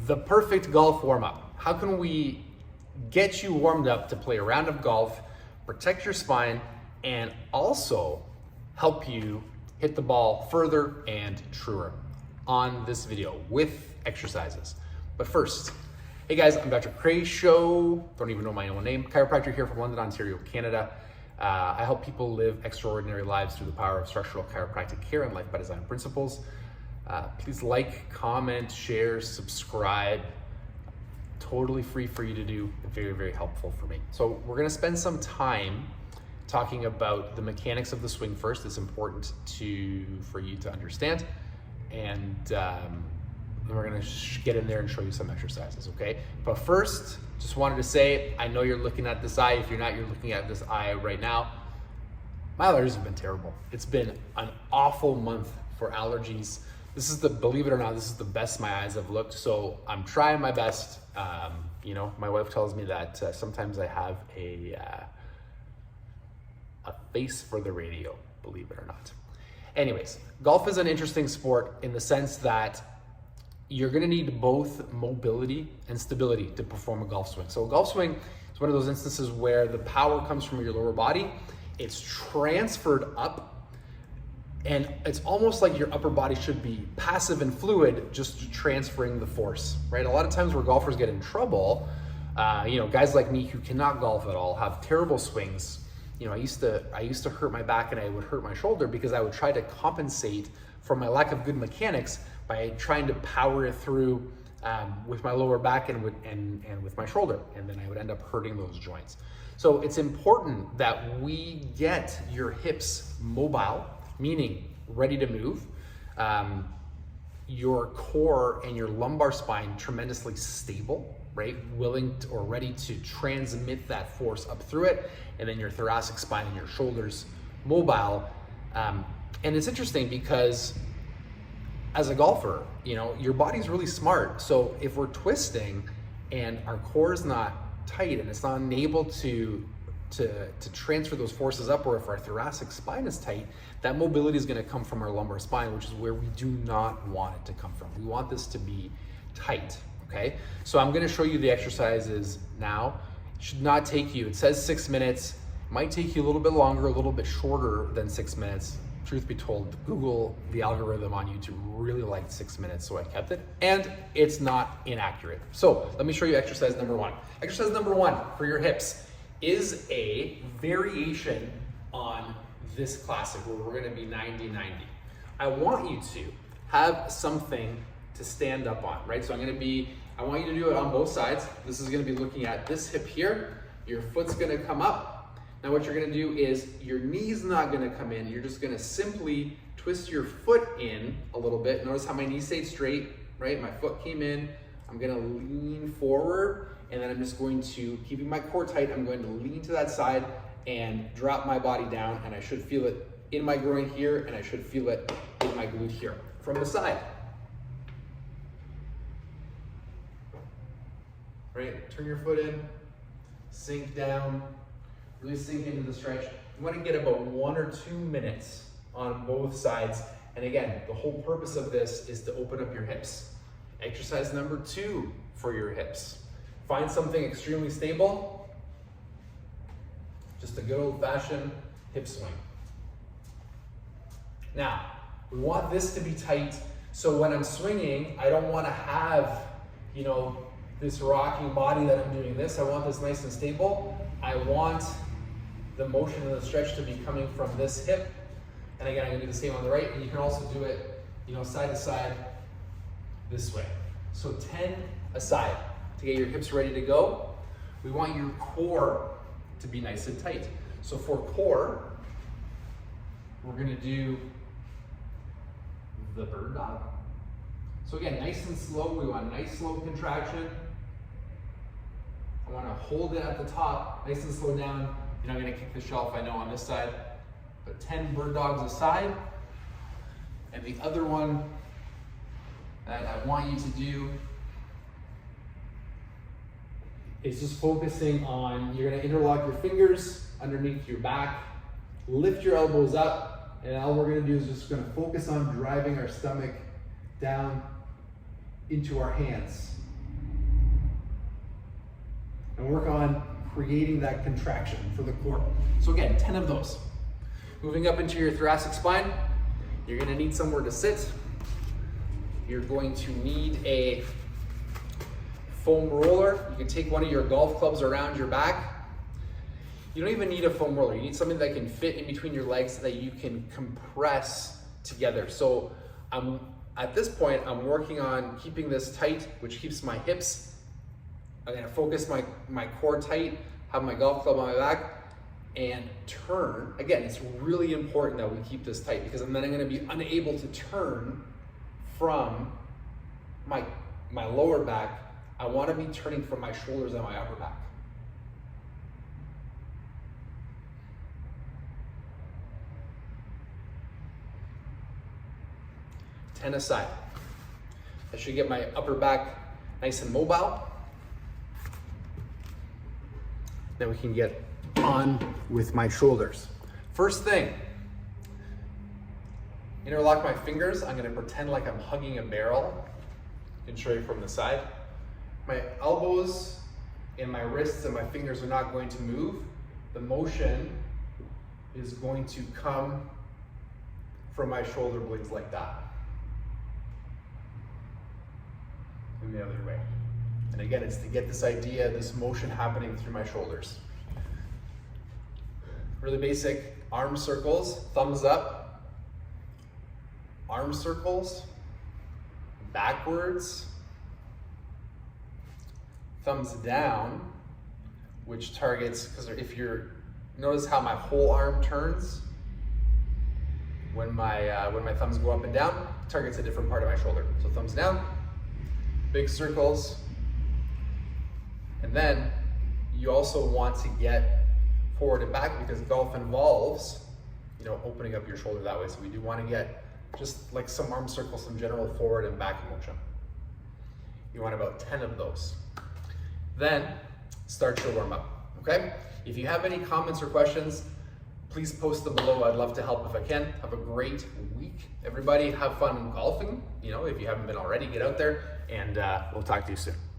The perfect golf warm-up. How can we get you warmed up to play a round of golf, protect your spine, and also help you hit the ball further and truer on this video with exercises. But first, hey guys, I'm Dr. Kresimir, don't even know my own name, chiropractor here from London, Ontario, Canada. I help people live extraordinary lives through the power of structural chiropractic care and life by design principles. Please like, comment, share, subscribe. Totally free for you to do, very, very helpful for me. So we're gonna spend some time talking about the mechanics of the swing first. It's important for you to understand. And then we're gonna get in there and show you some exercises, okay? But first, just wanted to say, I know you're looking at this eye. If you're not, you're looking at this eye right now. My allergies have been terrible. It's been an awful month for allergies. This is believe it or not, this is the best my eyes have looked. So I'm trying my best. You know, my wife tells me that sometimes I have a face for the radio, believe it or not. Anyways, golf is an interesting sport in the sense that you're gonna need both mobility and stability to perform a golf swing. So a golf swing is one of those instances where the power comes from your lower body, it's transferred up, and it's almost like your upper body should be passive and fluid, just transferring the force, right? A lot of times where golfers get in trouble, you know, guys like me who cannot golf at all, have terrible swings. You know, I used to hurt my back and I would hurt my shoulder because I would try to compensate for my lack of good mechanics by trying to power it through with my lower back and with my shoulder, and then I would end up hurting those joints. So it's important that we get your hips mobile, meaning ready to move, your core and your lumbar spine tremendously stable, right? Willing to, or ready to transmit that force up through it, and then your thoracic spine and your shoulders mobile. And it's interesting because as a golfer, you know, your body's really smart. So if we're twisting and our core is not tight and it's not able to transfer those forces up, or if our thoracic spine is tight, that mobility is going to come from our lumbar spine, which is where we do not want it to come from. We want this to be tight, okay? So I'm going to show you the exercises now. It should not take you, it says 6 minutes, it might take you a little bit longer, a little bit shorter than 6 minutes. Truth be told, Google, the algorithm on YouTube really liked 6 minutes, so I kept it, and it's not inaccurate. So let me show you exercise number one. Exercise number one for your hips is a variation on this classic where we're gonna be 90-90. I want you to have something to stand up on, right? So I want you to do it on both sides. This is gonna be looking at this hip here. Your foot's gonna come up. Now what you're gonna do is your knee's not gonna come in. You're just gonna simply twist your foot in a little bit. Notice how my knee stayed straight, right? My foot came in. I'm gonna lean forward, and then I'm just going to, keeping my core tight, I'm going to lean to that side and drop my body down, and I should feel it in my groin here, and I should feel it in my glute here. From the side. Right, turn your foot in, sink down, really sink into the stretch. You want to get about 1 or 2 minutes on both sides. And again, the whole purpose of this is to open up your hips. Exercise number 2 for your hips. Find something extremely stable. Just a good old-fashioned hip swing. Now, we want this to be tight, so when I'm swinging, I don't want to have, you know, this rocking body that I'm doing this. I want this nice and stable. I want the motion and the stretch to be coming from this hip. And again, I'm gonna do the same on the right, and you can also do it, you know, side to side this way. So 10 aside to get your hips ready to go. We want your core to be nice and tight. So for core, we're gonna do the bird dog. So again, nice and slow. We want nice slow contraction. I want to hold it at the top, nice and slow down. You're not going to kick the shelf, I know, on this side. But 10 bird dogs aside. And the other one that I want you to do is just focusing on, you're going to interlock your fingers underneath your back, lift your elbows up, and all we're going to do is just going to focus on driving our stomach down into our hands. and work on creating that contraction for the core. So again, 10 of those. Moving up into your thoracic spine, you're gonna need somewhere to sit. You're going to need a foam roller. You can take one of your golf clubs around your back. You don't even need a foam roller. You need something that can fit in between your legs so that you can compress together. So at this point, I'm working on keeping this tight, which keeps my hips. I'm gonna focus my core tight, have my golf club on my back, and turn. Again, it's really important that we keep this tight because then I'm gonna be unable to turn from my lower back. I wanna be turning from my shoulders and my upper back. Ten aside. I should get my upper back nice and mobile. Then we can get on with my shoulders. First thing, interlock my fingers. I'm gonna pretend like I'm hugging a barrel. I can show you from the side. My elbows and my wrists and my fingers are not going to move. The motion is going to come from my shoulder blades like that. And the other way. And again, it's to get this idea, this motion happening through my shoulders. Really basic arm circles, thumbs up, arm circles, backwards, thumbs down, which targets, because if you're, notice how my whole arm turns when my thumbs go up and down, targets a different part of my shoulder. So thumbs down, big circles, and then you also want to get forward and back because golf involves, opening up your shoulder that way. So we do want to get just like some arm circles, some general forward and back motion. You want about 10 of those. Then start your warm up, okay? If you have any comments or questions, please post them below. I'd love to help if I can. Have a great week. Everybody have fun golfing. If you haven't been already, get out there and we'll talk to you soon.